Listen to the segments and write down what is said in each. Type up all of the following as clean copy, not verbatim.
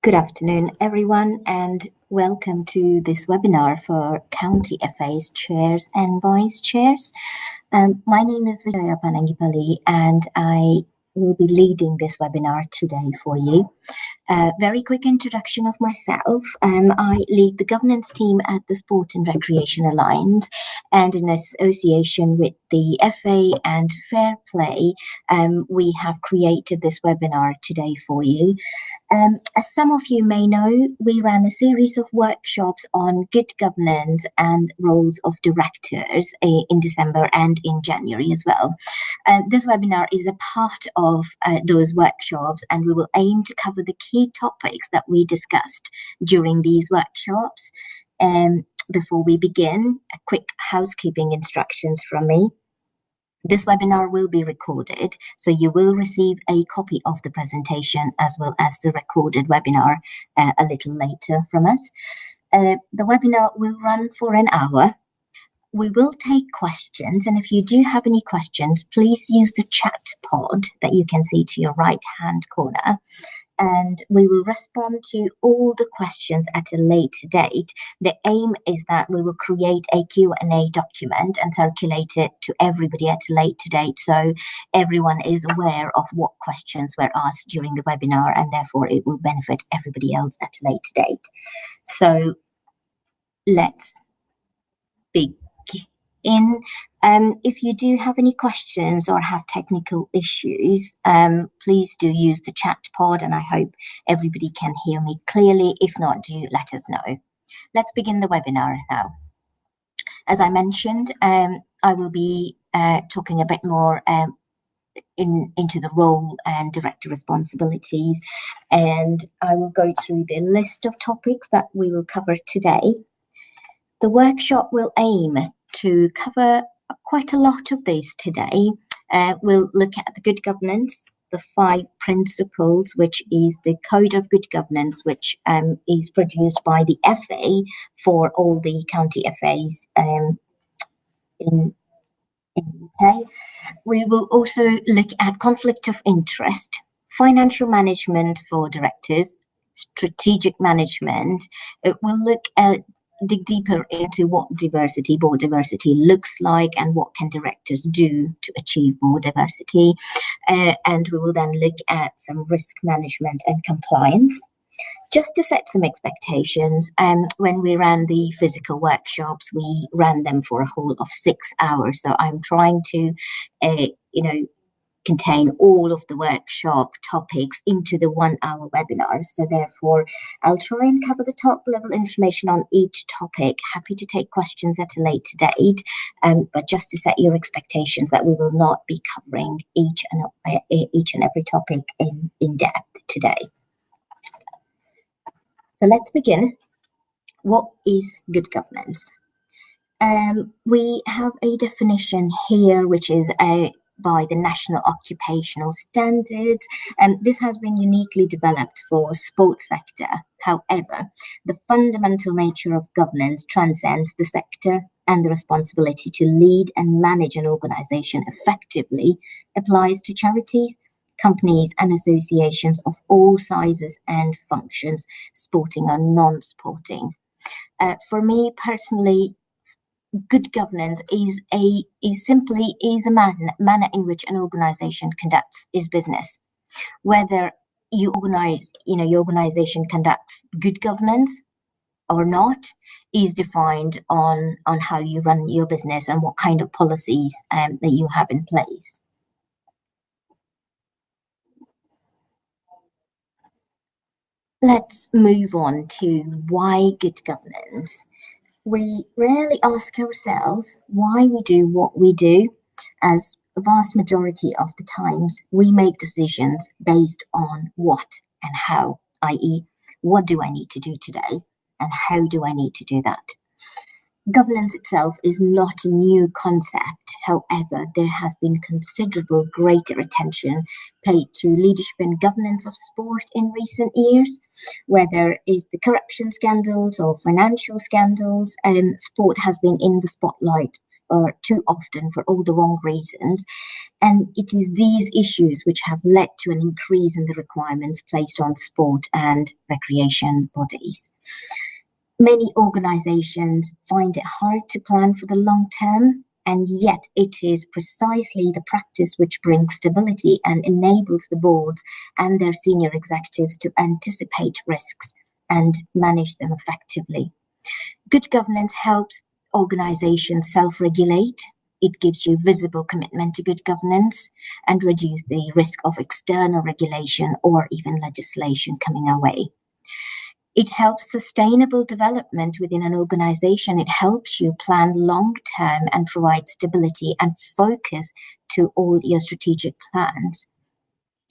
Good afternoon, everyone, and welcome to this webinar for County FAs, Chairs and Vice Chairs. My name is Vijaya Panangipalli, and I will be leading this webinar today for you. Very quick introduction of myself. I lead the governance team at the Sport and Recreation Alliance, and in association with the FA and Fair Play, we have created this webinar today for you. As some of you may know, we ran a series of workshops on good governance and roles of directors in December and in January as well. This webinar is a part of those workshops, and we will aim to cover the key topics that we discussed during these workshops. Before we begin, a quick housekeeping instructions from me. This webinar will be recorded, so you will receive a copy of the presentation as well as the recorded webinar a little later from us. The webinar will run for an hour. We will take questions, and if you do have any questions, please use the chat pod that you can see to your right-hand corner, and we will respond to all the questions at a later date. The aim is that we will create a Q&A document and circulate it to everybody at a later date, so everyone is aware of what questions were asked during the webinar, and therefore it will benefit everybody else at a later date. So let's begin. If you do have any questions or have technical issues, please do use the chat pod, and I hope everybody can hear me clearly. If not, do let us know. Let's begin the webinar now. As I mentioned, I will be talking a bit more into the role and director responsibilities, and I will go through the list of topics that we will cover today. The workshop will aim to cover quite a lot of these today. We'll look at the good governance, the 5 principles, which is the code of good governance, which is produced by the FA for all the county FAs in the UK. We will also look at conflict of interest, financial management for directors, strategic management. We'll look at dig deeper into what board diversity looks like and what can directors do to achieve board diversity. And we will then look at some risk management and compliance. Just to set some expectations, when we ran the physical workshops, we ran them for a whole of 6 hours. So I'm trying to, contain all of the workshop topics into the 1-hour webinar. So therefore, I'll try and cover the top level information on each topic. Happy to take questions at a later date, but just to set your expectations that we will not be covering each and every topic in depth today. So let's begin. What is good governance? We have a definition here, which is by the National Occupational Standards, and this has been uniquely developed for sports sector. However, the fundamental nature of governance transcends the sector, and the responsibility to lead and manage an organization effectively applies to charities, companies and associations of all sizes and functions, sporting or non-sporting. For me personally, good governance is a manner in which an organization conducts its business. Whether your organization conducts good governance or not is defined on how you run your business and what kind of policies that you have in place. Let's move on to why good governance. We rarely ask ourselves why we do what we do, as a vast majority of the times we make decisions based on what and how, i.e., what do I need to do today and how do I need to do that? Governance itself is not a new concept. However, there has been considerable greater attention paid to leadership and governance of sport in recent years, whether it's the corruption scandals or financial scandals. Sport has been in the spotlight too often for all the wrong reasons. And it is these issues which have led to an increase in the requirements placed on sport and recreation bodies. Many organizations find it hard to plan for the long term, and yet it is precisely the practice which brings stability and enables the boards and their senior executives to anticipate risks and manage them effectively. Good governance helps organizations self-regulate. It gives you visible commitment to good governance and reduce the risk of external regulation or even legislation coming our way. It helps sustainable development within an organization. It helps you plan long term and provide stability and focus to all your strategic plans.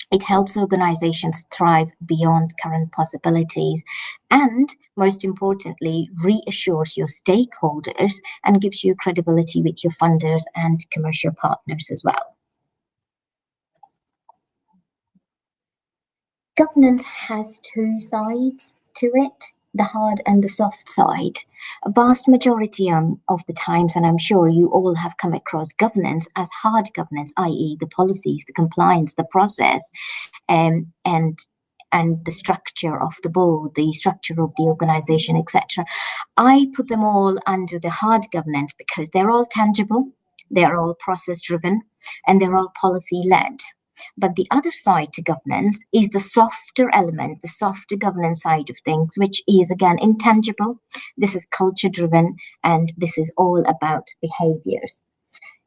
It helps organizations thrive beyond current possibilities and, most importantly, reassures your stakeholders and gives you credibility with your funders and commercial partners as well. Governance has two sides to it, the hard and the soft side. A vast majority of the times, and I'm sure you all have come across governance as hard governance, i.e. the policies, the compliance, the process, and the structure of the board, the structure of the organization, etc. I put them all under the hard governance because they're all tangible, they're all process driven, and they're all policy led. But the other side to governance is the softer element, the softer governance side of things, which is again intangible. This is culture driven, and this is all about behaviors.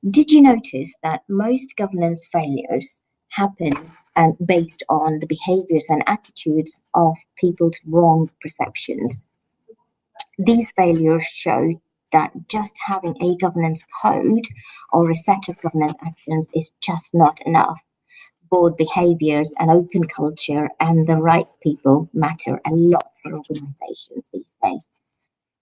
Did you notice that most governance failures happen based on the behaviors and attitudes of people's wrong perceptions? These failures show that just having a governance code or a set of governance actions is just not enough. Board behaviors and open culture and the right people matter a lot for organizations these days.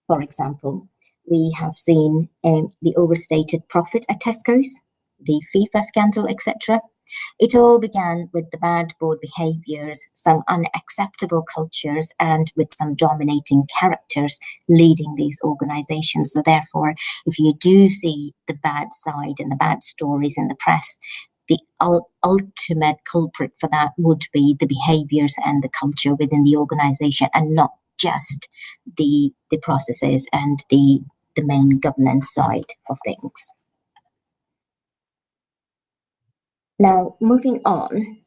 For example, we have seen the overstated profit at Tesco's, the FIFA scandal, etc. It all began with the bad board behaviors, some unacceptable cultures, and with some dominating characters leading these organizations. So therefore, if you do see the bad side and the bad stories in the press, the ultimate culprit for that would be the behaviors and the culture within the organization, and not just the processes and the main governance side of things. Now, moving on,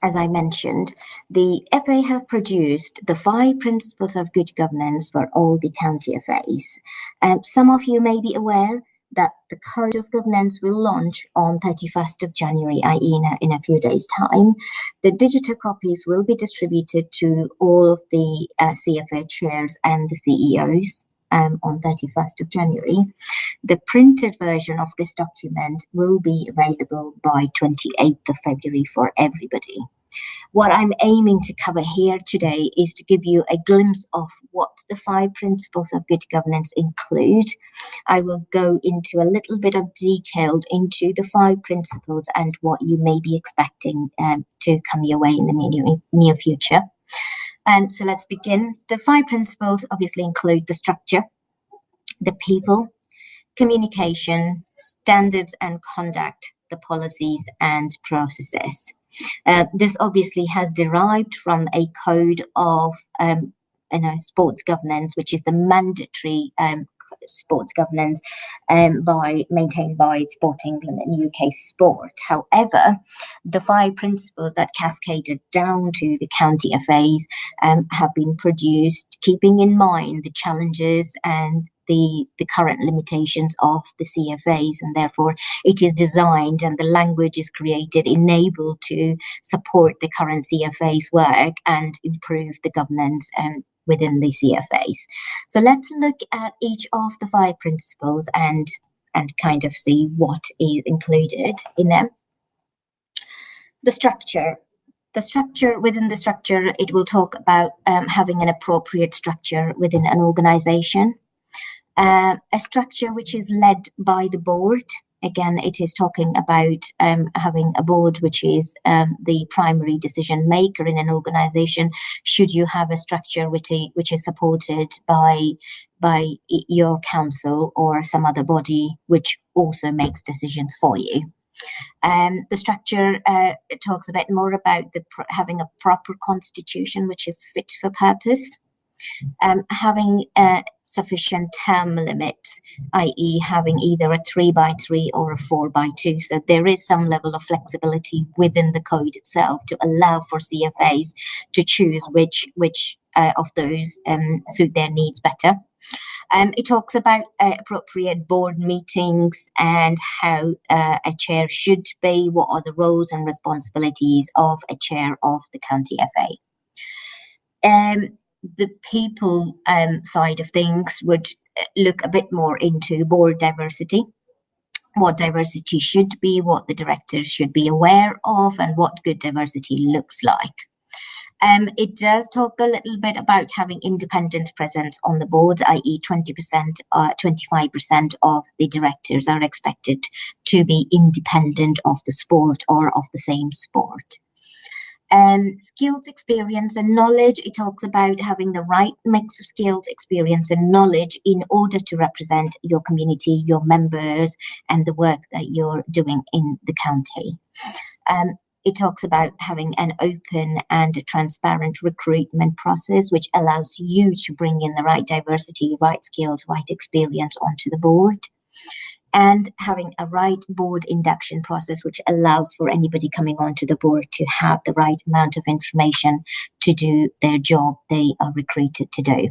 as I mentioned, the FA have produced the 5 principles of good governance for all the county FAs. Some of you may be aware that the Code of Governance will launch on 31st of January, i.e. in a few days' time. The digital copies will be distributed to all of the CFA chairs and the CEOs on 31st of January. The printed version of this document will be available by 28th of February for everybody. What I'm aiming to cover here today is to give you a glimpse of what the 5 principles of good governance include. I will go into a little bit of detail into the 5 principles and what you may be expecting to come your way in the near future. So let's begin. The 5 principles obviously include the structure, the people, communication, standards and conduct, the policies and processes. This obviously has derived from a code of sports governance, which is the mandatory sports governance maintained by Sport England and UK Sport. However, the 5 principles that cascaded down to the county FAs have been produced keeping in mind the challenges and the current limitations of the CFAs, and therefore it is designed and the language is created enabled to support the current CFAs work and improve the governance within the CFAs. So let's look at each of the 5 principles and kind of see what is included in them. The structure. Within the structure, it will talk about having an appropriate structure within an organization. A structure which is led by the board again, it is talking about having a board which is the primary decision maker in an organization. Should you have a structure which is supported by your council or some other body which also makes decisions for you. The structure it talks a bit more about having a proper constitution which is fit for purpose. Having a sufficient term limits, i.e. having either a 3x3 or a 4x2. So there is some level of flexibility within the code itself to allow for CFAs to choose which of those suit their needs better. It talks about appropriate board meetings and how a chair should be, what are the roles and responsibilities of a chair of the county FA. The people side of things would look a bit more into board diversity, what diversity should be, what the directors should be aware of, and what good diversity looks like. It does talk a little bit about having independence present on the board, i.e. 20%, 25% of the directors are expected to be independent of the sport or of the same sport. Skills, experience and knowledge, it talks about having the right mix of skills, experience and knowledge in order to represent your community, your members, and the work that you're doing in the county. It talks about having an open and a transparent recruitment process, which allows you to bring in the right diversity, right skills, right experience onto the board. And having a right board induction process, which allows for anybody coming onto the board to have the right amount of information to do their job they are recruited to do.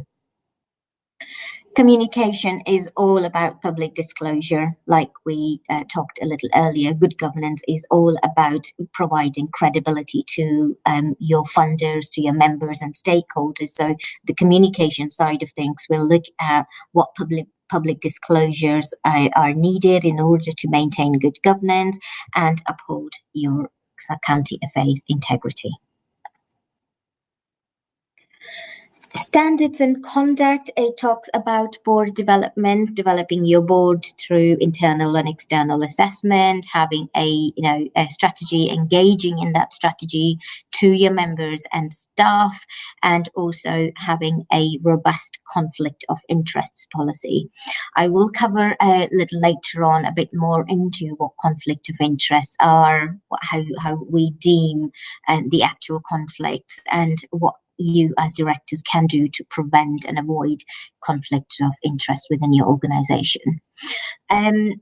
Communication is all about public disclosure, like we talked a little earlier. Good governance is all about providing credibility to your funders, to your members and stakeholders. So the communication side of things will look at what public disclosures are needed in order to maintain good governance and uphold your county FA's integrity. Standards and conduct, it talks about board development, developing your board through internal and external assessment, having a strategy, engaging in that strategy to your members and staff, and also having a robust conflict of interests policy. I will cover a little later on a bit more into what conflict of interests are, how we deem the actual conflicts, and what you as directors can do to prevent and avoid conflict of interest within your organization. And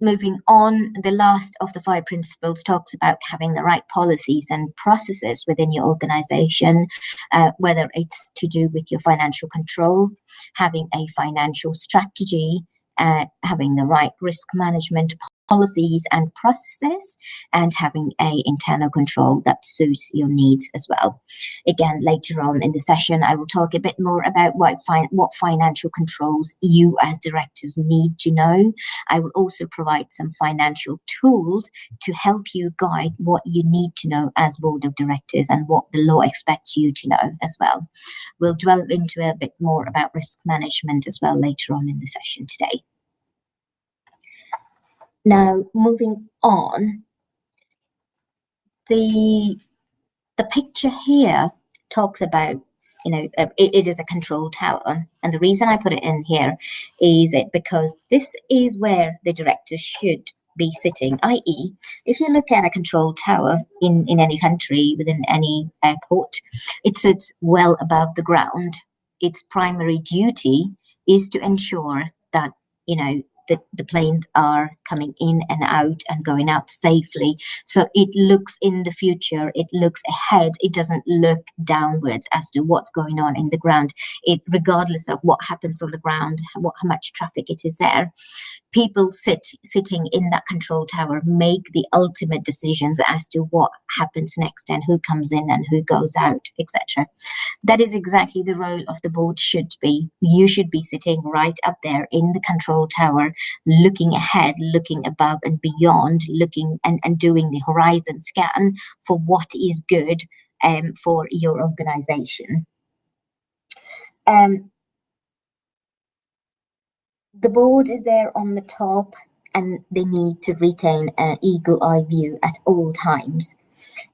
moving on, the last of the 5 principles talks about having the right policies and processes within your organization, whether it's to do with your financial control, having a financial strategy, having the right risk management policies and processes, and having a internal control that suits your needs as well. Again, later on in the session, I will talk a bit more about what financial controls you as directors need to know. I will also provide some financial tools to help you guide what you need to know as board of directors and what the law expects you to know as well. We'll delve into a bit more about risk management as well later on in the session today. Now, moving on, the picture here talks about, it is a control tower. And the reason I put it in here is because this is where the director should be sitting, i.e. if you look at a control tower in any country, within any airport, it sits well above the ground. Its primary duty is to ensure that, the planes are coming in and out and going out safely. So it looks in the future, it looks ahead, it doesn't look downwards as to what's going on in the ground. Regardless of what happens on the ground, how much traffic it is there, people sitting in that control tower make the ultimate decisions as to what happens next and who comes in and who goes out, etc. That is exactly the role of the board should be. You should be sitting right up there in the control tower, looking ahead, looking above and beyond, looking and doing the horizon scan for what is good for your organization. The board is there on the top, and they need to retain an eagle-eye view at all times.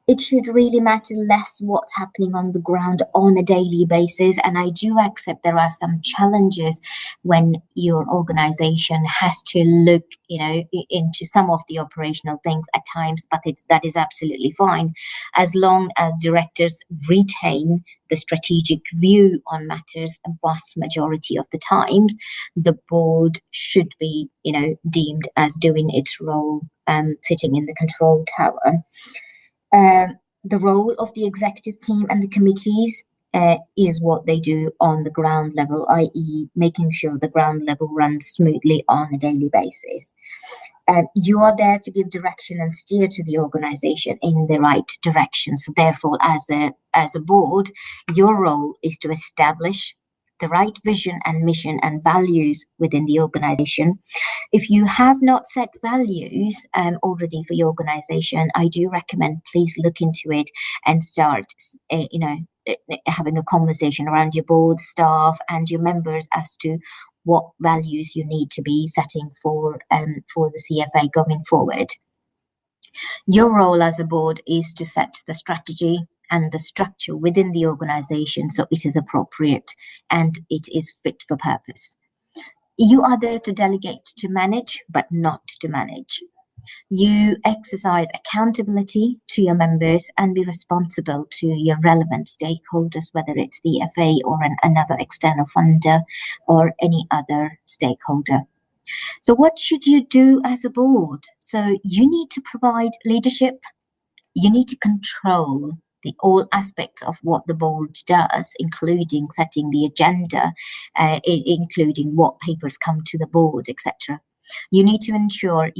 It should really matter less what's happening on the ground on a daily basis. And I do accept there are some challenges when your organization has to look, into some of the operational things at times, but that is absolutely fine as long as directors retain the strategic view on matters. A vast majority of the times, the board should be, deemed as doing its role, sitting in the control tower. The role of the executive team and the committees is what they do on the ground level, i.e. making sure the ground level runs smoothly on a daily basis. You are there to give direction and steer to the organization in the right direction. So therefore, as a board, your role is to establish the right vision and mission and values within the organization. If you have not set values already for your organization, I do recommend please look into it and start, having a conversation around your board, staff, and your members as to what values you need to be setting for the CFA going forward. Your role as a board is to set the strategy and the structure within the organization so it is appropriate and it is fit for purpose. You are there to delegate to manage, but not to manage. You exercise accountability to your members and be responsible to your relevant stakeholders, whether it's the FA or another external funder or any other stakeholder. So what should you do as a board? So you need to provide leadership. You need to control all aspects of what the board does, including setting the agenda, including what papers come to the board, etc. You need to ensure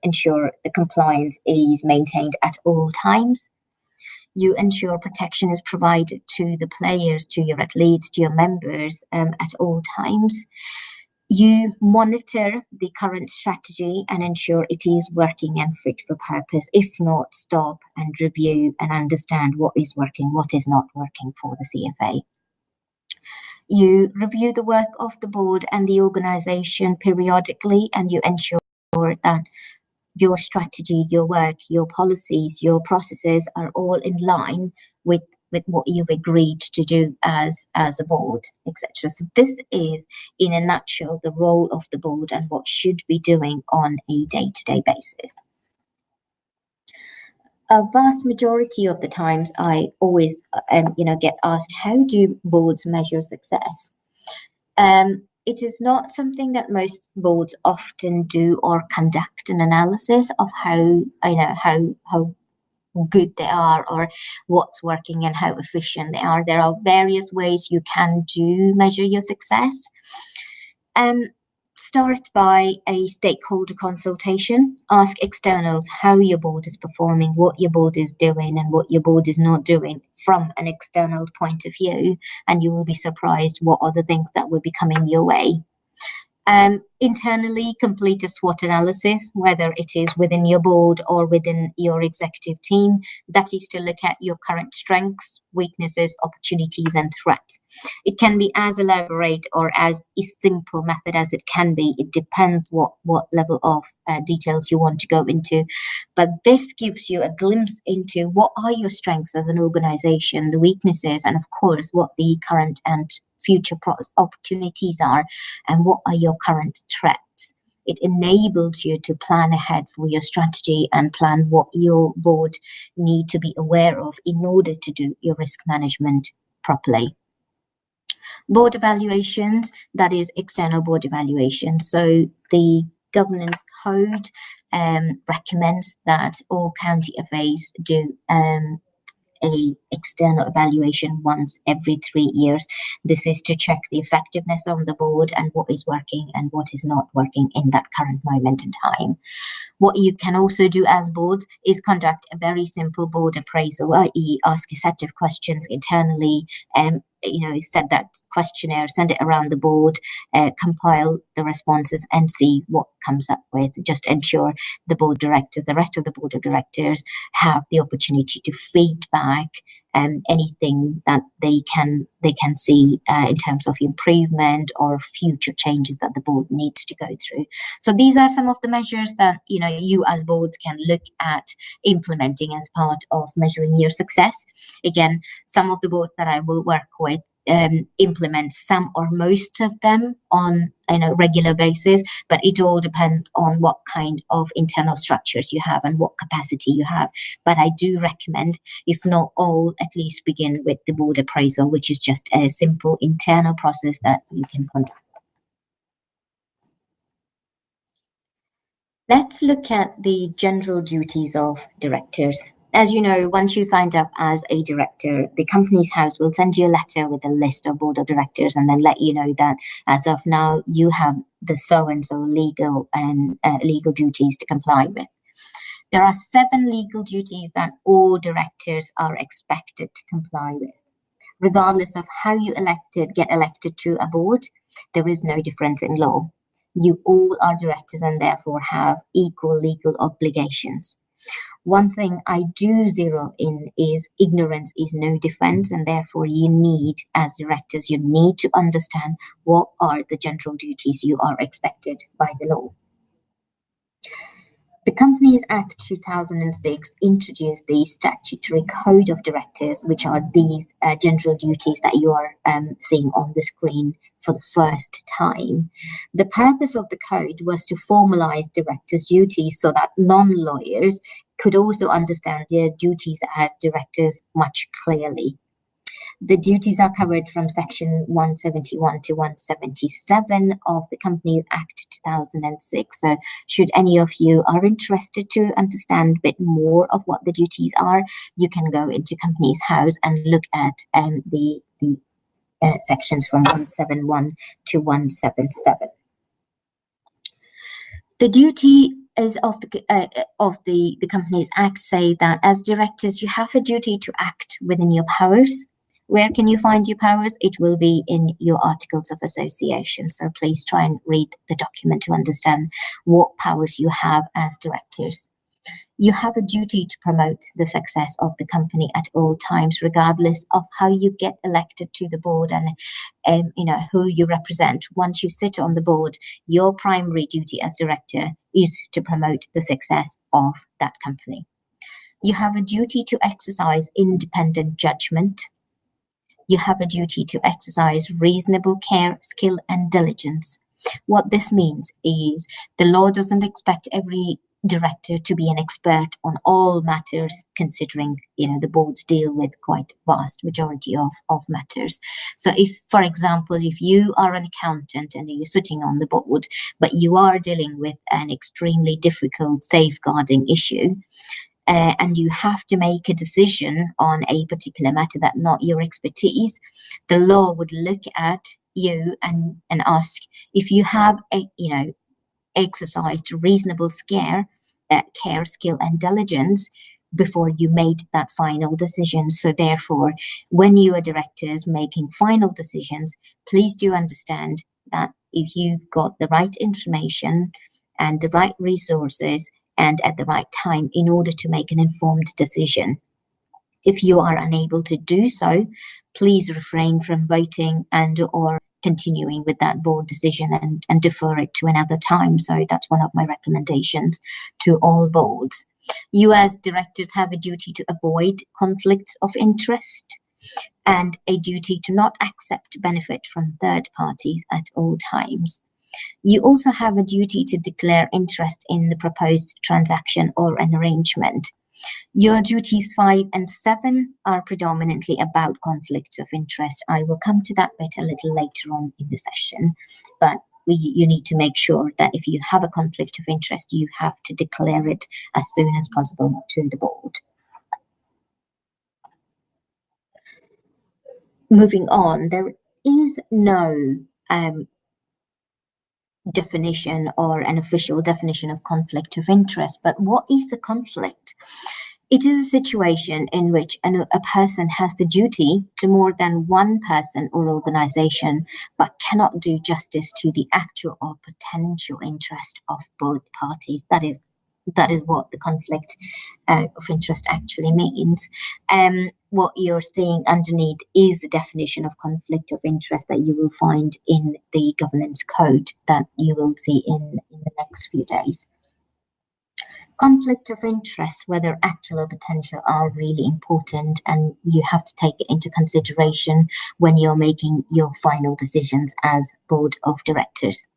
ensure the compliance is maintained at all times. You ensure protection is provided to the players, to your athletes, to your members at all times. You monitor the current strategy and ensure it is working and fit for purpose. If not, stop and review and understand what is working, what is not working for the CFA. You review the work of the board and the organization periodically, and you ensure that your strategy, your work, your policies, your processes are all in line with what you've agreed to do as a board, etc. So this is, in a nutshell, the role of the board and what should be doing on a day-to-day basis. A vast majority of the times, I always, get asked, how do boards measure success? It is not something that most boards often do or conduct an analysis of how good they are or what's working and how efficient they are. There are various ways you can measure your success. Start by a stakeholder consultation. Ask externals how your board is performing, what your board is doing and what your board is not doing from an external point of view, and you will be surprised what are the things that will be coming your way. Internally, complete a SWOT analysis, whether it is within your board or within your executive team. That is to look at your current strengths, weaknesses, opportunities, and threats. It can be as elaborate or as a simple method as it can be. It depends what level of details you want to go into. But this gives you a glimpse into what are your strengths as an organization, the weaknesses, and of course, what the current and future opportunities are, and what are your current threats. It enables you to plan ahead for your strategy and plan what your board need to be aware of in order to do your risk management properly. Board evaluations, that is external board evaluation. So the governance code recommends that all county FAs do a external evaluation once every 3 years. This is to check the effectiveness of the board and what is working and what is not working in that current moment in time. What you can also do as board is conduct a very simple board appraisal, i.e. ask a set of questions internally, send that questionnaire, send it around the board, compile the responses and see what comes up with. Just ensure the board directors, the rest of the board of directors have the opportunity to feedback anything that they can see in terms of improvement or future changes that the board needs to go through. So these are some of the measures that you as boards can look at implementing as part of measuring your success. Again, some of the boards that I will work with implement some or most of them on a regular basis, but it all depends on what kind of internal structures you have and what capacity you have. But I do recommend, if not all, at least begin with the board appraisal, which is just a simple internal process that you can conduct. Let's look at the general duties of directors. As you know, once you signed up as a director, the company's house will send you a letter with a list of board of directors and then let you know that as of now, you have the so-and-so legal duties to comply with. There are 7 legal duties that all directors are expected to comply with. Regardless of how you get elected to a board, there is no difference in law. You all are directors and therefore have equal legal obligations. One thing I do zero in is ignorance is no defense, and therefore you need, as directors, you need to understand what are the general duties you are expected by the law. The Companies Act 2006 introduced the statutory code of directors, which are these general duties that you are seeing on the screen for the first time. The purpose of the code was to formalize directors' duties so that non-lawyers could also understand their duties as directors much clearly. The duties are covered from section 171 to 177 of the Companies Act 2006. So should any of you are interested to understand a bit more of what the duties are, you can go into Companies House and look at the sections from 171 to 177. The duty is of the Companies Act say that as directors, you have a duty to act within your powers. Where can you find your powers? It will be in your Articles of Association. So please try and read the document to understand what powers you have as directors. You have a duty to promote the success of the company at all times, regardless of how you get elected to the board and who you represent. Once you sit on the board, your primary duty as director is to promote the success of that company. You have a duty to exercise independent judgment. You have a duty to exercise reasonable care, skill, and diligence. What this means is the law doesn't expect every director to be an expert on all matters, considering the boards deal with quite vast majority of matters. So if, for example, if you are an accountant and you're sitting on the board, but you are dealing with an extremely difficult safeguarding issue, and you have to make a decision on a particular matter that not your expertise, the law would look at you and ask if you have exercised reasonable care, skill, and diligence before you made that final decision. So therefore, when you are directors making final decisions, please do understand that if you've got the right information and the right resources and at the right time in order to make an informed decision. If you are unable to do so, please refrain from voting and or continuing with that board decision and defer it to another time. So that's one of my recommendations to all boards. You as directors have a duty to avoid conflicts of interest and a duty to not accept benefit from third parties at all times. You also have a duty to declare interest in the proposed transaction or an arrangement. Your duties 5 and 7 are predominantly about conflicts of interest. I will come to that bit a little later on in the session, but you need to make sure that if you have a conflict of interest, you have to declare it as soon as possible to the board. Moving on, there is no definition or an official definition of conflict of interest. But what is a conflict? It is a situation in which a person has the duty to more than one person or organization, but cannot do justice to the actual or potential interest of both parties. That is That is what the conflict of interest actually means. What you're seeing underneath is the definition of conflict of interest that you will find in the governance code that you will see in the next few days. Conflict of interest, whether actual or potential, are really important, and you have to take it into consideration when you're making your final decisions as board of directors.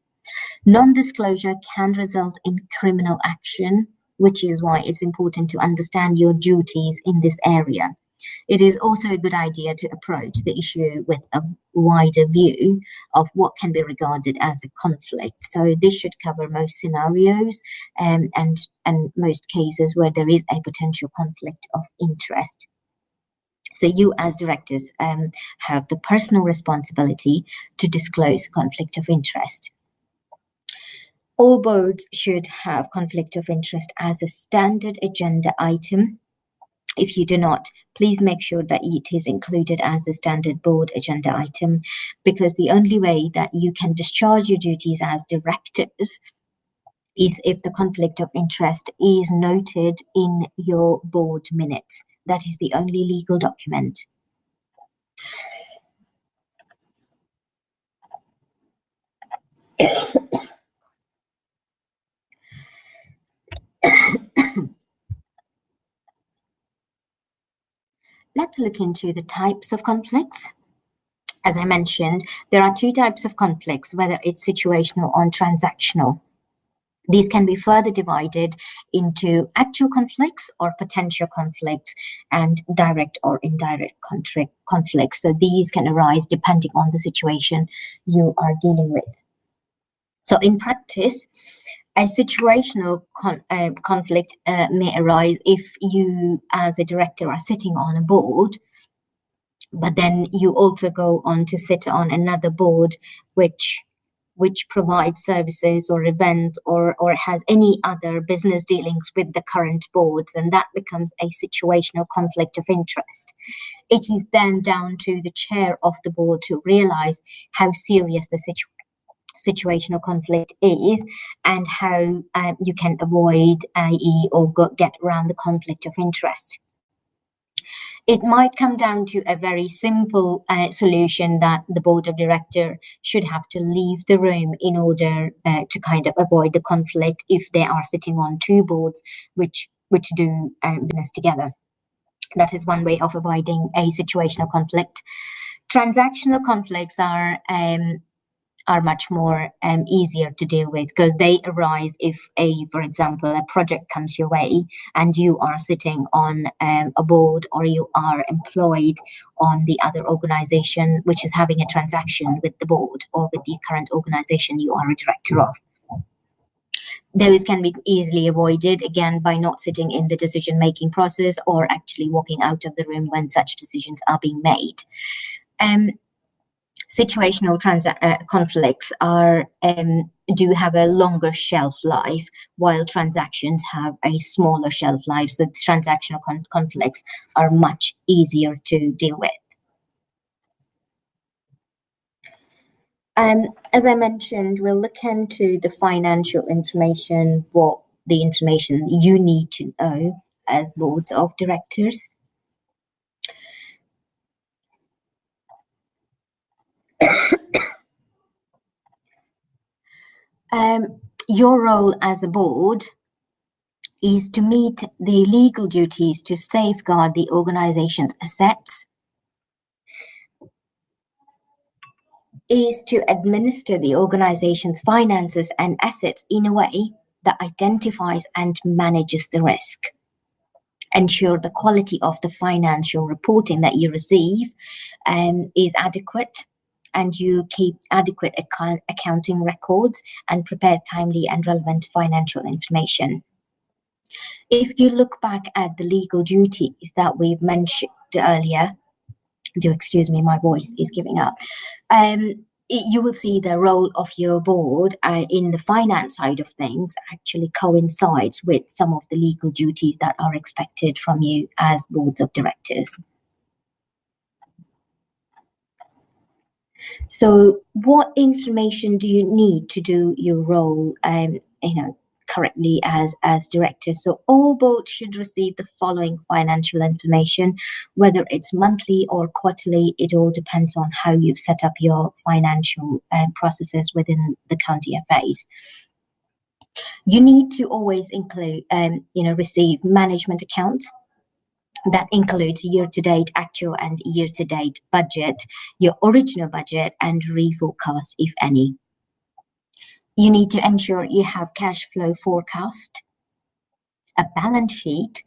Non-disclosure can result in criminal action, which is why it's important to understand your duties in this area. It is also a good idea to approach the issue with a wider view of what can be regarded as a conflict. So this should cover most scenarios and most cases where there is a potential conflict of interest. So you as directors have the personal responsibility to disclose conflict of interest. All boards should have conflict of interest as a standard agenda item. If you do not, please make sure that it is included as a standard board agenda item, because the only way that you can discharge your duties as directors is if the conflict of interest is noted in your board minutes. That is the only legal document. Let's look into the types of conflicts. As I mentioned, there are two types of conflicts, whether it's situational or transactional. These can be further divided into actual conflicts or potential conflicts and direct or indirect conflicts. So these can arise depending on the situation you are dealing with. So in practice, a situational conflict may arise if you as a director are sitting on a board, but then you also go on to sit on another board which provides services or events or has any other business dealings with the current boards, and that becomes a situational conflict of interest. It is then down to the chair of the board to realize how serious the situational conflict is and how you can avoid, i.e., or get around the conflict of interest. It might come down to a very simple solution that the board of director should have to leave the room in order to kind of avoid the conflict if they are sitting on two boards which do business together. That is one way of avoiding a situational conflict. Transactional conflicts are much more easier to deal with because they arise if for example, a project comes your way and you are sitting on a board or you are employed on the other organization which is having a transaction with the board or with the current organization you are a director of. Those can be easily avoided, again, by not sitting in the decision-making process or actually walking out of the room when such decisions are being made. Situational conflicts do have a longer shelf life, while transactions have a smaller shelf life. So transactional conflicts are much easier to deal with. As I mentioned, we'll look into the financial information, what the information you need to know as boards of directors. Your role as a board is to meet the legal duties to safeguard the organization's assets, is to administer the organization's finances and assets in a way that identifies and manages the risk, ensure the quality of the financial reporting that you receive is adequate, and you keep adequate accounting records and prepare timely and relevant financial information. If you look back at the legal duties that we've mentioned earlier, do excuse me, my voice is giving up. You will see the role of your board in the finance side of things actually coincides with some of the legal duties that are expected from you as boards of directors. So what information do you need to do your role, correctly as directors. So all boards should receive the following financial information, whether it's monthly or quarterly. It all depends on how you've set up your financial processes within the county FAs. You need to always include, receive management accounts. That includes year-to-date actual and year-to-date budget, your original budget, and reforecast, if any. You need to ensure you have cash flow forecast, a balance sheet,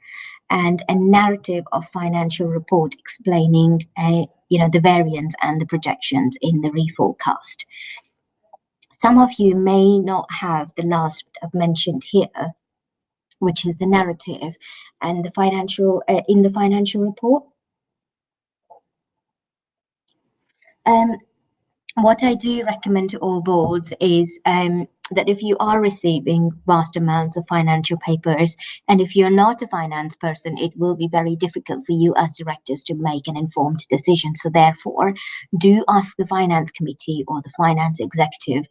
and a narrative of financial report explaining, the variance and the projections in the reforecast. Some of you may not have the last I've mentioned here, which is the narrative and the financial in the financial report. What I do recommend to all boards is that if you are receiving vast amounts of financial papers, and if you're not a finance person, it will be very difficult for you as directors to make an informed decision. So therefore, do ask the finance committee or the finance executive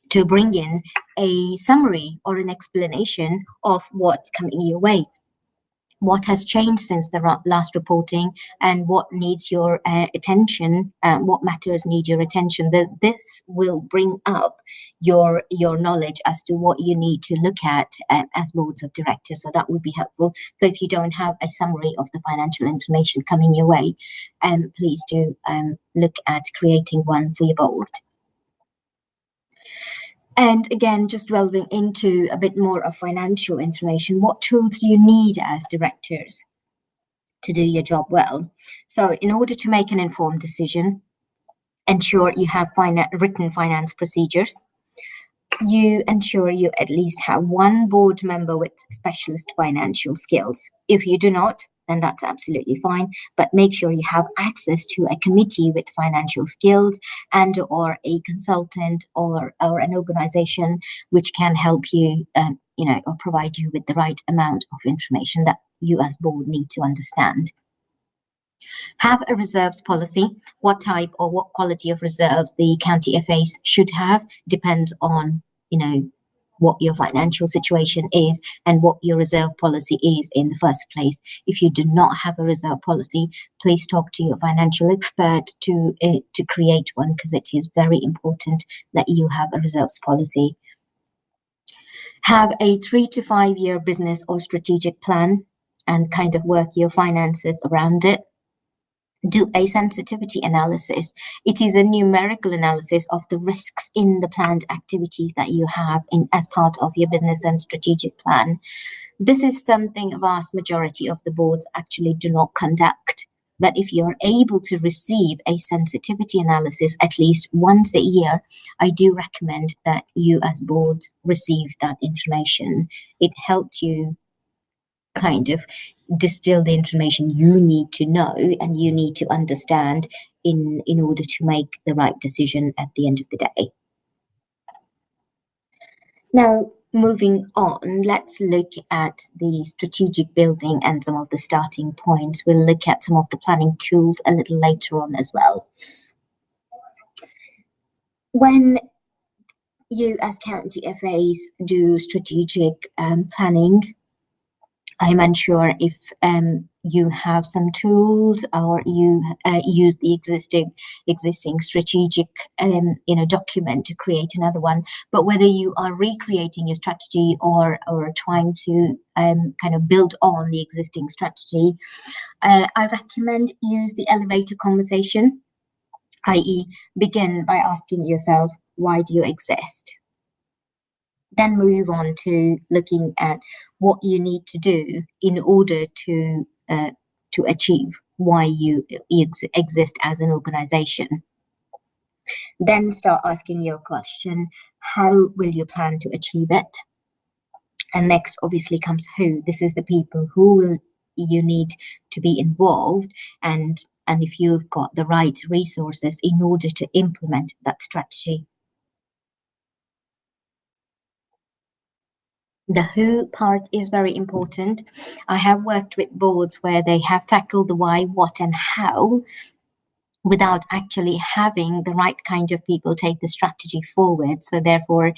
to bring in a summary or an explanation of what's coming your way. What has changed since the last reporting, and what needs your attention, what matters need your attention. This will bring up your knowledge as to what you need to look at as boards of directors. So that would be helpful. So if you don't have a summary of the financial information coming your way, please do look at creating one for your board. And again, just delving into a bit more of financial information, what tools do you need as directors to do your job well? So in order to make an informed decision, ensure you have written finance procedures. You ensure you at least have one board member with specialist financial skills. If you do not, then that's absolutely fine. But make sure you have access to a committee with financial skills and or a consultant or an organization which can help you, or provide you with the right amount of information that you as board need to understand. Have a reserves policy. What type or what quality of reserves the county FAs should have depends on, what your financial situation is and what your reserve policy is in the first place. If you do not have a reserve policy, please talk to your financial expert to create one, because it is very important that you have a reserves policy. Have a 3 to 5 year business or strategic plan and kind of work your finances around it. Do a sensitivity analysis. It is a numerical analysis of the risks in the planned activities that you have as part of your business and strategic plan. This is something a vast majority of the boards actually do not conduct. But if you're able to receive a sensitivity analysis at least once a year, I do recommend that you as boards receive that information. It helps you kind of distill the information you need to know and you need to understand in order to make the right decision at the end of the day. Now, moving on, let's look at the strategic building and some of the starting points. We'll look at some of the planning tools a little later on as well. When you as county FAs do strategic planning, I'm unsure if you have some tools or you use the existing strategic document to create another one. But whether you are recreating your strategy or trying to kind of build on the existing strategy, I recommend use the elevator conversation, i.e., begin by asking yourself, why do you exist? Then move on to looking at what you need to do in order to achieve why you exist as an organization. Then start asking your question, how will you plan to achieve it? And next obviously comes who. This is the people who will you need to be involved, and if you've got the right resources in order to implement that strategy. The who part is very important. I have worked with boards where they have tackled the why, what, and how without actually having the right kind of people take the strategy forward. So therefore,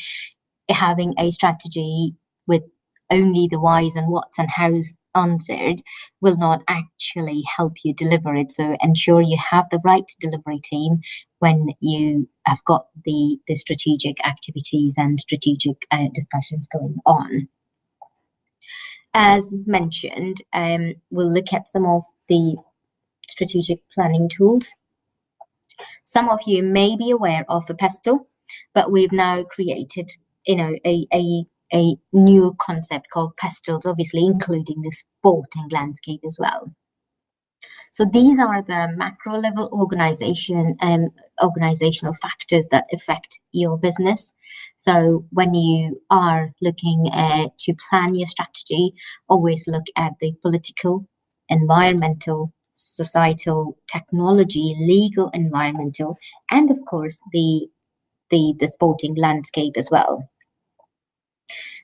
having a strategy with only the whys and whats and hows answered will not actually help you deliver it. So ensure you have the right delivery team when you have got the strategic activities and strategic discussions going on. As mentioned, we'll look at some of the strategic planning tools. Some of you may be aware of the PESTLE, but we've now created, a new concept called PESTLES, obviously including the sporting landscape as well. So these are the macro level organizational factors that affect your business. So when you are looking to plan your strategy, always look at the political, environmental, societal, technology, legal, environmental, and of course the sporting landscape as well.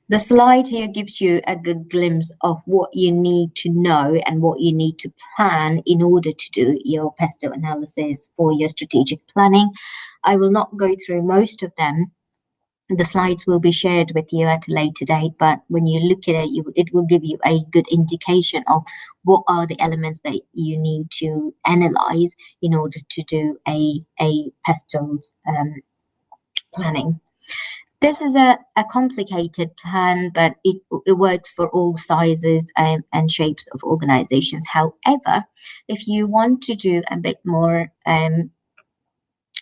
The slide here gives you a good glimpse of what you need to know and what you need to plan in order to do your PESTLE analysis for your strategic planning. I will not go through most of them. The slides will be shared with you at a later date, but when you look at it, it will give you a good indication of what are the elements that you need to analyze in order to do a PESTLES planning. This is a complicated plan, but it works for all sizes and shapes of organizations. However, if you want to do a bit more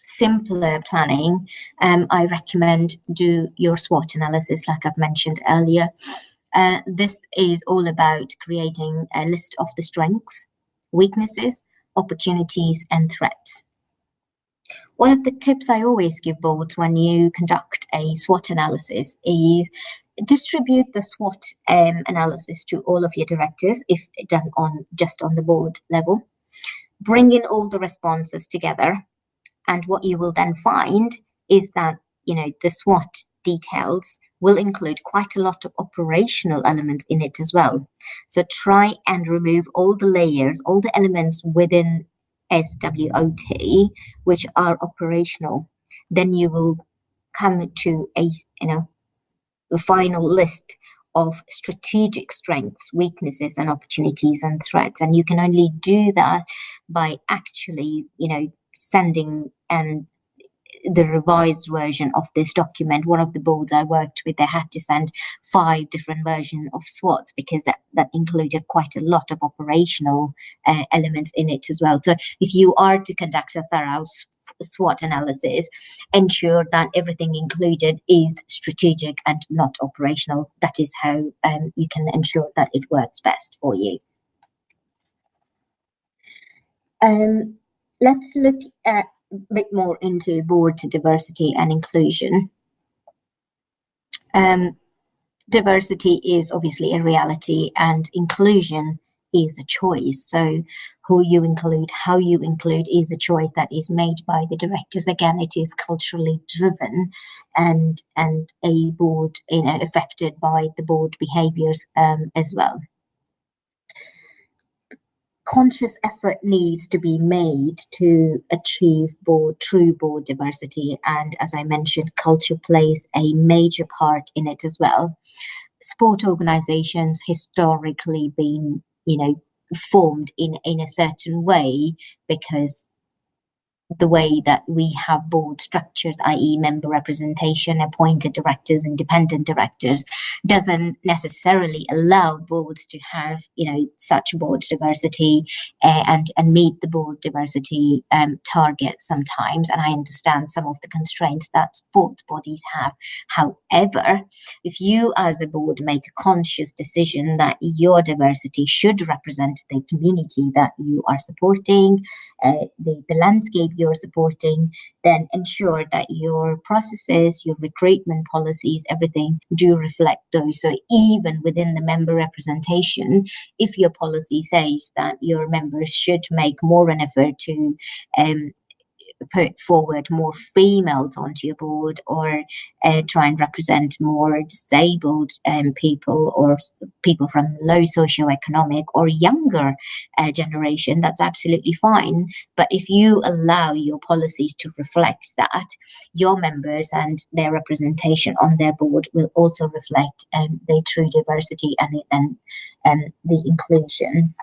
simpler planning, I recommend do your SWOT analysis, like I've mentioned earlier. This is all about creating a list of the strengths, weaknesses, opportunities, and threats. One of the tips I always give boards when you conduct a SWOT analysis is distribute the SWOT analysis to all of your directors if done just on the board level. Bring in all the responses together, and what you will then find is that the SWOT details will include quite a lot of operational elements in it as well. So try and remove all the layers, all the elements within SWOT which are operational. Then you will come to a final list of strategic strengths, weaknesses, and opportunities and threats. And you can only do that by actually sending and the revised version of this document. One of the boards I worked with, they had to send 5 different versions of SWOTs because that included quite a lot of operational elements in it as well. So if you are to conduct a thorough SWOT analysis, ensure that everything included is strategic and not operational. That is how you can ensure that it works best for you. Let's look at a bit more into board diversity and inclusion. Diversity is obviously a reality and inclusion is a choice. So who you include, how you include is a choice that is made by the directors. Again, it is culturally driven and a board affected by the board behaviors as well. Conscious effort needs to be made to achieve true board diversity, and as I mentioned, culture plays a major part in it as well. Sport organizations historically been formed in a certain way because the way that we have board structures, i.e. member representation, appointed directors, independent directors, doesn't necessarily allow boards to have, such board diversity and meet the board diversity targets sometimes. And I understand some of the constraints that sports bodies have. However, if you as a board make a conscious decision that your diversity should represent the community that you are supporting, the landscape you're supporting, then ensure that your processes, your recruitment policies, everything do reflect those. So even within the member representation, if your policy says that your members should make more an effort to put forward more females onto your board, or try and represent more disabled people, or people from low socioeconomic or younger generation, that's absolutely fine. But if you allow your policies to reflect that, your members and their representation on their board will also reflect their true diversity and the inclusion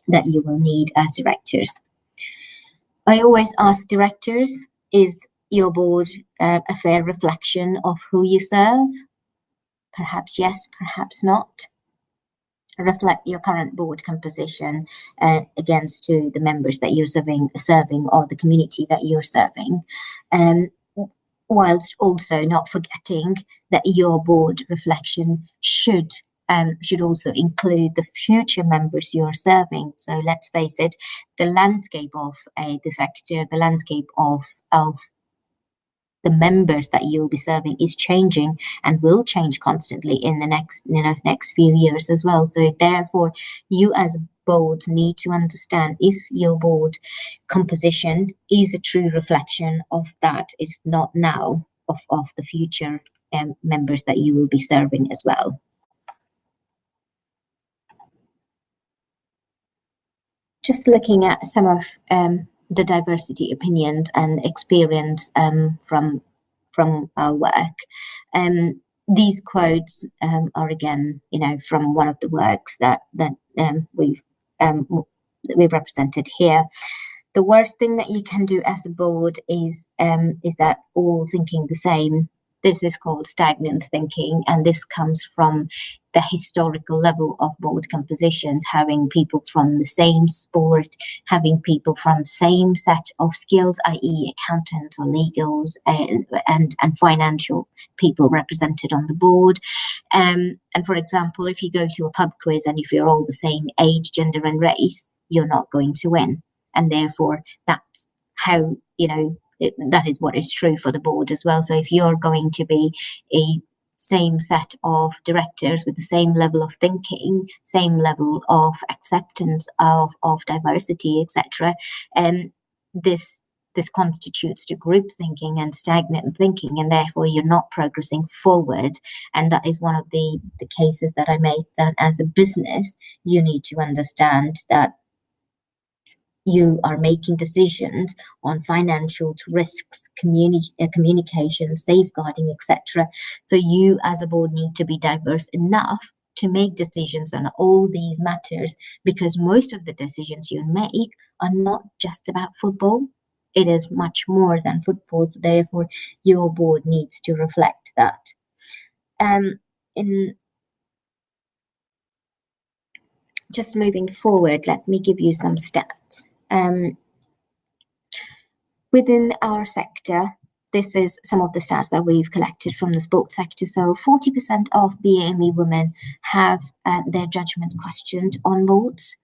that you will need as directors. I always ask directors, is your board a fair reflection of who you serve? Perhaps yes, perhaps not. Reflect your current board composition against to the members that you're serving, or the community that you're serving. Whilst also not forgetting that your board reflection should also include the future members you're serving. So let's face it, the landscape of the sector, the landscape of the members that you'll be serving is changing and will change constantly in the next few years as well. So therefore, you as a board need to understand if your board composition is a true reflection of that, if not now, of the future members that you will be serving as well. Just looking at some of the diversity opinions and experience from our work. These quotes are again, from one of the works that we've represented here. The worst thing that you can do as a board is that all thinking the same. This is called stagnant thinking, and this comes from the historical level of board compositions, having people from the same sport, having people from same set of skills, i.e. accountants or legals and financial people represented on the board. And for example, if you go to a pub quiz and if you're all the same age, gender and race, you're not going to win. And therefore, that's how, that is what is true for the board as well. So if you're going to be a same set of directors with the same level of thinking, same level of acceptance of diversity, etc., this constitutes to group thinking and stagnant thinking, and therefore you're not progressing forward. And that is one of the cases that I made, that as a business, you need to understand that you are making decisions on financial risks, communication, safeguarding, etc. So you as a board need to be diverse enough to make decisions on all these matters, because most of the decisions you make are not just about football. It is much more than football. So therefore, your board needs to reflect that. In just moving forward, let me give you some stats. Within our sector, this is some of the stats that we've collected from the sports sector. So 40% of BAME women have their judgment questioned on boards.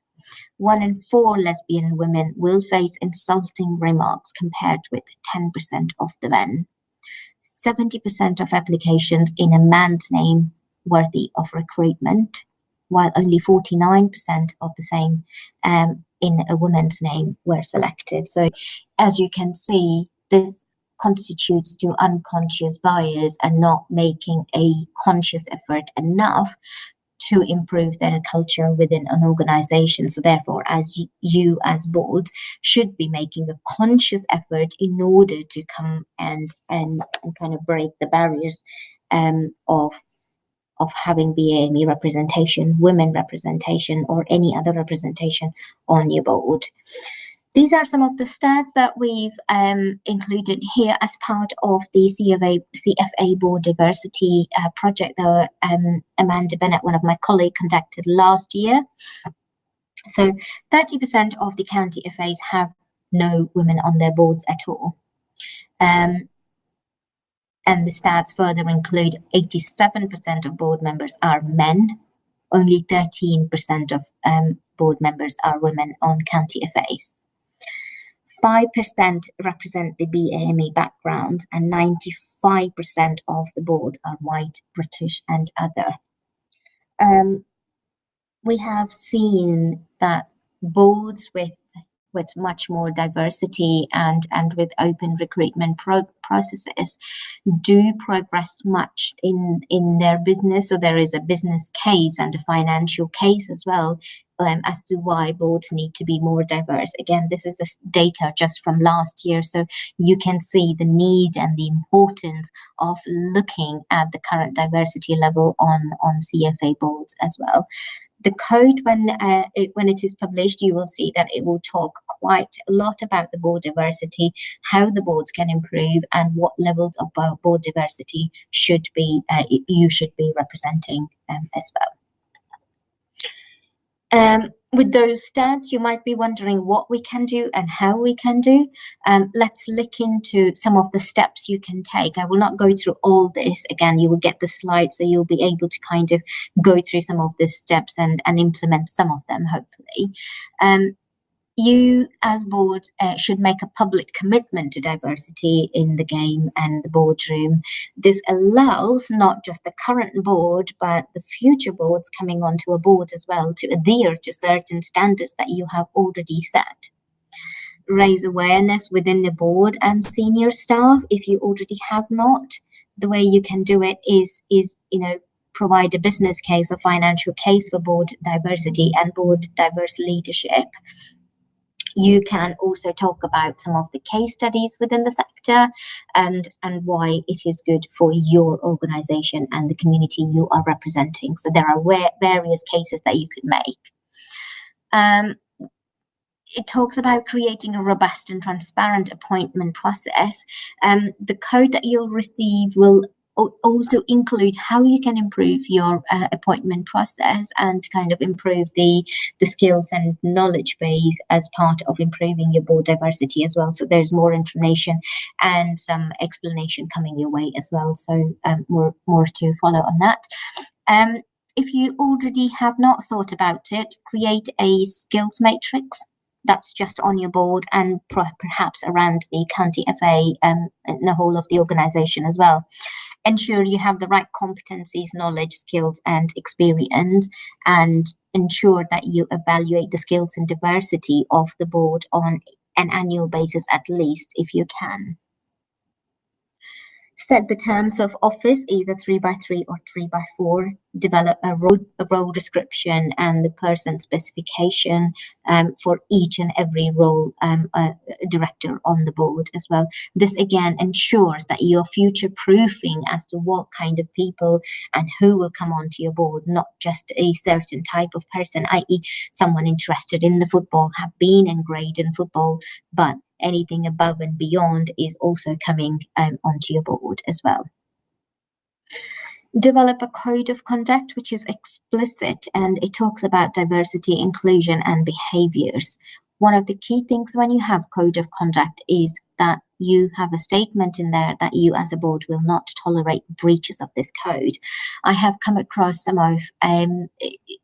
1 in 4 lesbian women will face insulting remarks, compared with 10% of the men. 70% of applications in a man's name worthy of recruitment, while only 49% of the same in a woman's name were selected. So as you can see, this constitutes to unconscious bias and not making a conscious effort enough to improve their culture within an organization. So therefore, as you as boards should be making a conscious effort in order to come and kind of break the barriers of having BAME representation, women representation, or any other representation on your board. These are some of the stats that we've included here as part of the CFA board diversity project that Amanda Bennett, one of my colleagues, conducted last year. So 30% of the county FAs have no women on their boards at all. And the stats further include 87% of board members are men. Only 13% of board members are women on county FAs. 5% represent the BAME background, and 95% of the board are white, British, and other. We have seen that boards with with much more diversity and with open recruitment processes do progress much in their business. So there is a business case and a financial case as well, as to why boards need to be more diverse. Again, this is data just from last year, so you can see the need and the importance of looking at the current diversity level on CFA boards as well. The code, when it is published, you will see that it will talk quite a lot about the board diversity, how the boards can improve, and what levels of board diversity you should be representing as well. With those stats, you might be wondering what we can do and how we can do. Let's look into some of the steps you can take. I will not go through all this. Again, you will get the slides, so you'll be able to kind of go through some of the steps and implement some of them, hopefully. You as board should make a public commitment to diversity in the game and the boardroom. This allows not just the current board, but the future boards coming onto a board as well to adhere to certain standards that you have already set. Raise awareness within the board and senior staff if you already have not. The way you can do it is provide a business case or financial case for board diversity and board diverse leadership. You can also talk about some of the case studies within the sector and why it is good for your organization and the community you are representing. So there are various cases that you could make. It talks about creating a robust and transparent appointment process. The code that you'll receive will also include how you can improve your appointment process and kind of improve the skills and knowledge base as part of improving your board diversity as well. So there's more information and some explanation coming your way as well. So more to follow on that. If you already have not thought about it, create a skills matrix that's just on your board and perhaps around the county FA and the whole of the organization as well. Ensure you have the right competencies, knowledge, skills, and experience, and ensure that you evaluate the skills and diversity of the board on an annual basis at least, if you can. Set the terms of office, either 3x3 or 3x4. Develop a role description and the person specification for each and every role director on the board as well. This again ensures that you're future proofing as to what kind of people and who will come onto your board, not just a certain type of person, i.e. someone interested in the football, have been engraved in football, but anything above and beyond is also coming onto your board as well. Develop a code of conduct which is explicit and it talks about diversity, inclusion, and behaviors. One of the key things when you have code of conduct is that you have a statement in there that you as a board will not tolerate breaches of this code. I have come across some of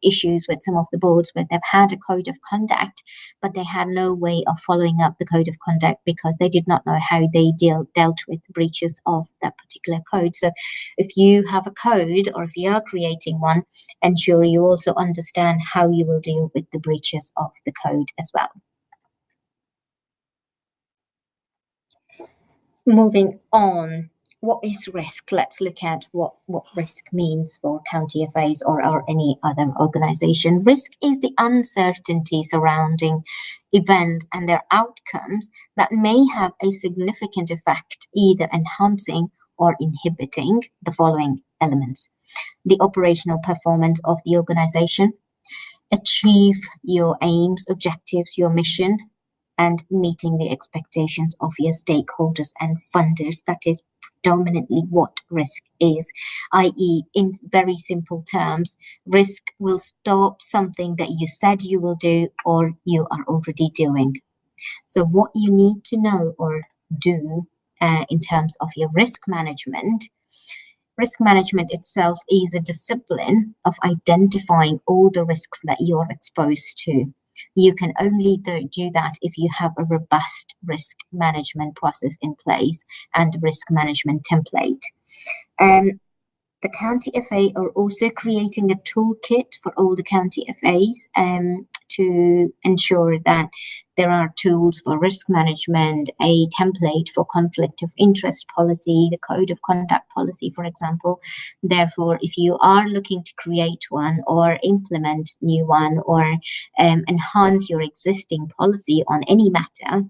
issues with some of the boards where they've had a code of conduct, but they had no way of following up the code of conduct because they did not know how they dealt with breaches of that particular code. So if you have a code or if you are creating one, ensure you also understand how you will deal with the breaches of the code as well. Moving on, what is risk? Let's look at what risk means for county FAs or any other organization. Risk is the uncertainty surrounding events and their outcomes that may have a significant effect, either enhancing or inhibiting the following elements: the operational performance of the organization, achieve your aims, objectives, your mission, and meeting the expectations of your stakeholders and funders. That is predominantly what risk is, i.e. in very simple terms, risk will stop something that you said you will do or you are already doing. So what you need to know or do in terms of your risk management itself is a discipline of identifying all the risks that you're exposed to. You can only do that if you have a robust risk management process in place and risk management template. The county FA are also creating a toolkit for all the county FAs to ensure that There are tools for risk management, a template for conflict of interest policy, the code of conduct policy, for example. Therefore, if you are looking to create one or implement new one or enhance your existing policy on any matter,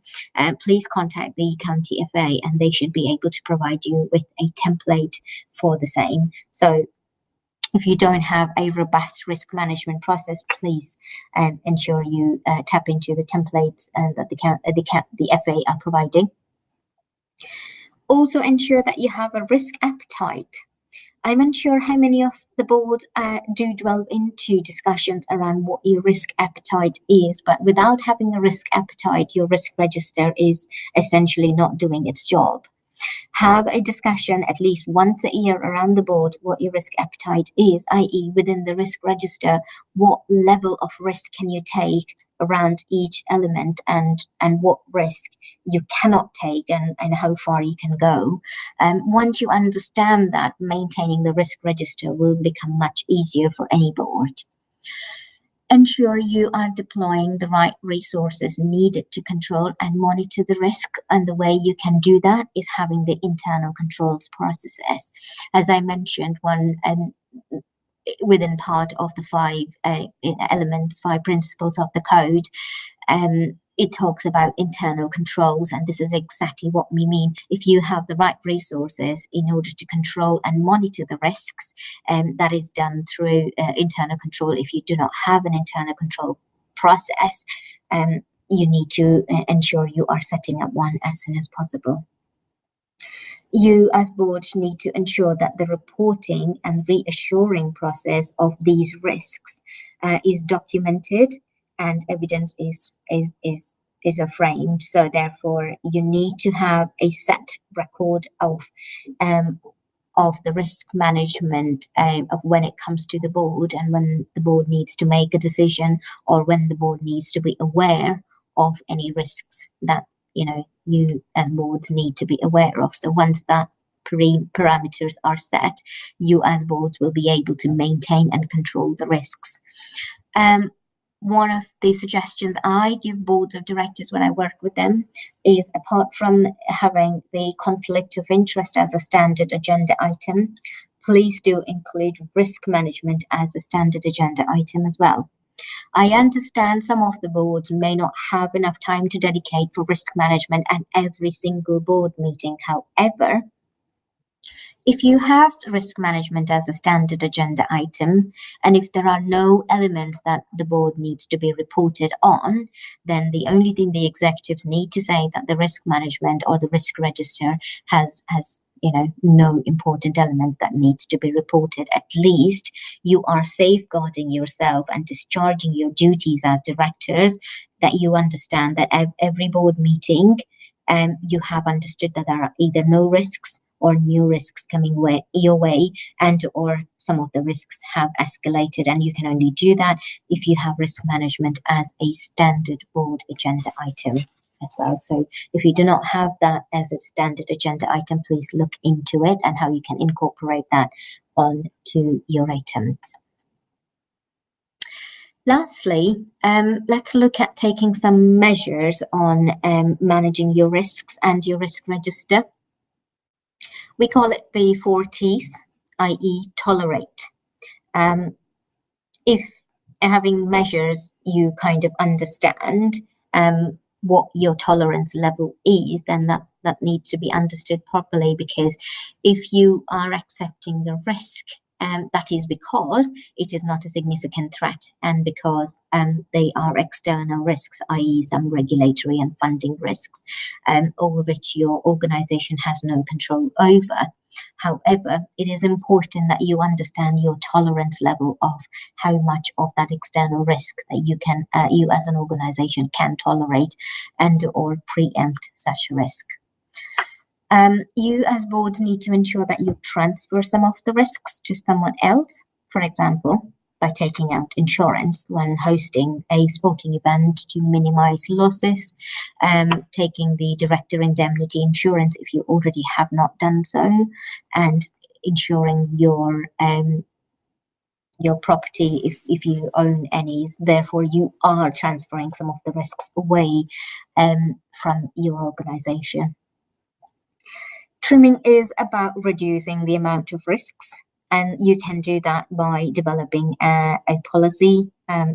please contact the County FA and they should be able to provide you with a template for the same. So if you don't have a robust risk management process, please ensure you tap into the templates that the FA are providing. Also ensure that you have a risk appetite. I'm unsure how many of the board do delve into discussions around what your risk appetite is, but without having a risk appetite, your risk register is essentially not doing its job. Have a discussion at least once a year around the board what your risk appetite is, i.e. within the risk register, what level of risk can you take around each element and what risk you cannot take and how far you can go. Once you understand that, maintaining the risk register will become much easier for any board. Ensure you are deploying the right resources needed to control and monitor the risk. And the way you can do that is having the internal controls processes. As I mentioned, within part of the five principles of the code, it talks about internal controls, and this is exactly what we mean. If you have the right resources in order to control and monitor the risks, that is done through internal control. If you do not have an internal control process, you need to ensure you are setting up one as soon as possible. You as boards need to ensure that the reporting and reassuring process of these risks is documented and evidence is framed. So therefore, you need to have a set record of the risk management of when it comes to the board and when the board needs to make a decision or when the board needs to be aware of any risks that you as boards need to be aware of. So once that parameters are set, you as boards will be able to maintain and control the risks. One of the suggestions I give boards of directors when I work with them is, apart from having the conflict of interest as a standard agenda item, please do include risk management as a standard agenda item as well. I understand some of the boards may not have enough time to dedicate for risk management at every single board meeting. However, if you have risk management as a standard agenda item, and if there are no elements that the board needs to be reported on, then the only thing the executives need to say that the risk management or the risk register has no important element that needs to be reported. At least you are safeguarding yourself and discharging your duties as directors, that you understand that every board meeting you have understood that there are either no risks or new risks coming your way, and or some of the risks have escalated, and you can only do that if you have risk management as a standard board agenda item as well. So if you do not have that as a standard agenda item, please look into it and how you can incorporate that onto your items. Lastly, let's look at taking some measures on managing your risks and your risk register. We call it the 4 T's, i.e. tolerate. If having measures, you kind of understand what your tolerance level is, then that needs to be understood properly, because if you are accepting the risk, that is because it is not a significant threat and because they are external risks, i.e. some regulatory and funding risks over which your organization has no control over. However, it is important that you understand your tolerance level of how much of that external risk that you as an organization can tolerate and or preempt such risk. You as boards need to ensure that you transfer some of the risks to someone else, for example, by taking out insurance when hosting a sporting event to minimize losses, taking the director indemnity insurance if you already have not done so, and ensuring your your property if you own any. Therefore, you are transferring some of the risks away from your organization. Trimming is about reducing the amount of risks, and you can do that by developing a policy,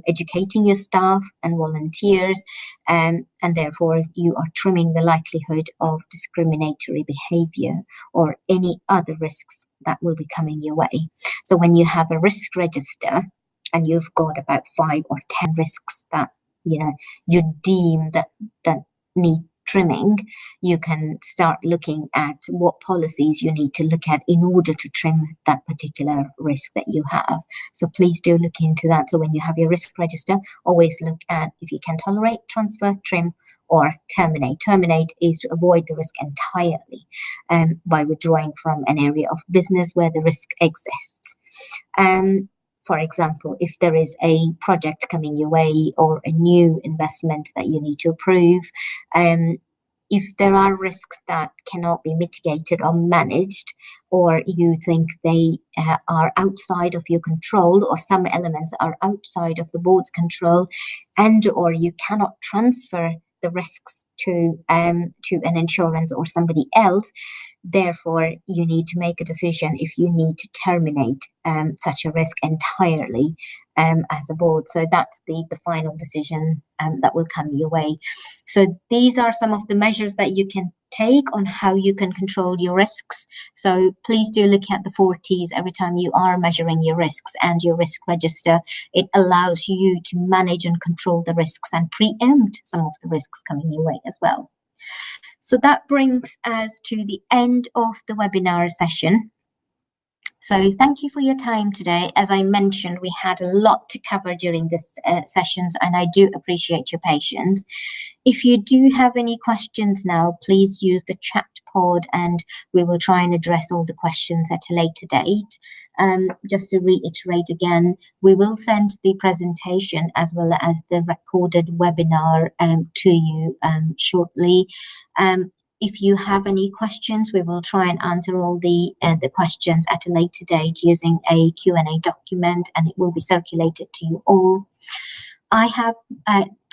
educating your staff and volunteers, and therefore you are trimming the likelihood of discriminatory behavior or any other risks that will be coming your way. So when you have a risk register and you've got about 5 or 10 risks that you deem that need trimming, you can start looking at what policies you need to look at in order to trim that particular risk that you have. So please do look into that. So when you have your risk register, always look at if you can tolerate, transfer, trim, or terminate. Terminate is to avoid the risk entirely by withdrawing from an area of business where the risk exists. For example, if there is a project coming your way or a new investment that you need to approve, if there are risks that cannot be mitigated or managed, or you think they are outside of your control, or some elements are outside of the board's control, and or you cannot transfer the risks to an insurance or somebody else, therefore you need to make a decision if you need to terminate such a risk entirely as a board. So that's the final decision that will come your way. So these are some of the measures that you can take on how you can control your risks. So please do look at the 4Ts every time you are measuring your risks and your risk register. It allows you to manage and control the risks and preempt some of the risks coming your way as well. So that brings us to the end of the webinar session. So thank you for your time today. As I mentioned, we had a lot to cover during this sessions, and I do appreciate your patience. If you do have any questions now, please use the chat pod and we will try and address all the questions at a later date. Just to reiterate again, we will send the presentation as well as the recorded webinar to you shortly. If you have any questions, we will try and answer all the questions at a later date using a Q&A document, and it will be circulated to you all. I have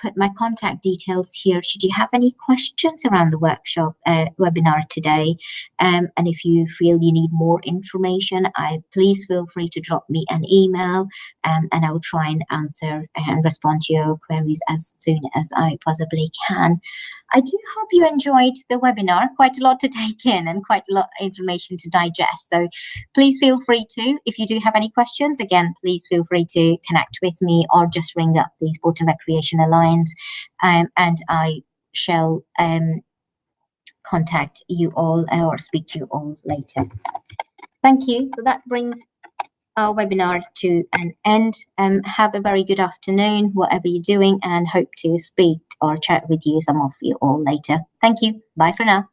put my contact details here should you have any questions around the workshop webinar today. And if you feel you need more information, please feel free to drop me an email and I will try and answer and respond to your queries as soon as I possibly can. I do hope you enjoyed the webinar. Quite a lot to take in and quite a lot of information to digest. So please feel free to, if you do have any questions, again, please feel free to connect with me or just ring up the Sport and Recreation Alliance and I shall contact you all or speak to you all later. Thank you. So that brings our webinar to an end. Have a very good afternoon, whatever you're doing, and hope to speak or chat with you, some of you all later. Thank you. Bye for now.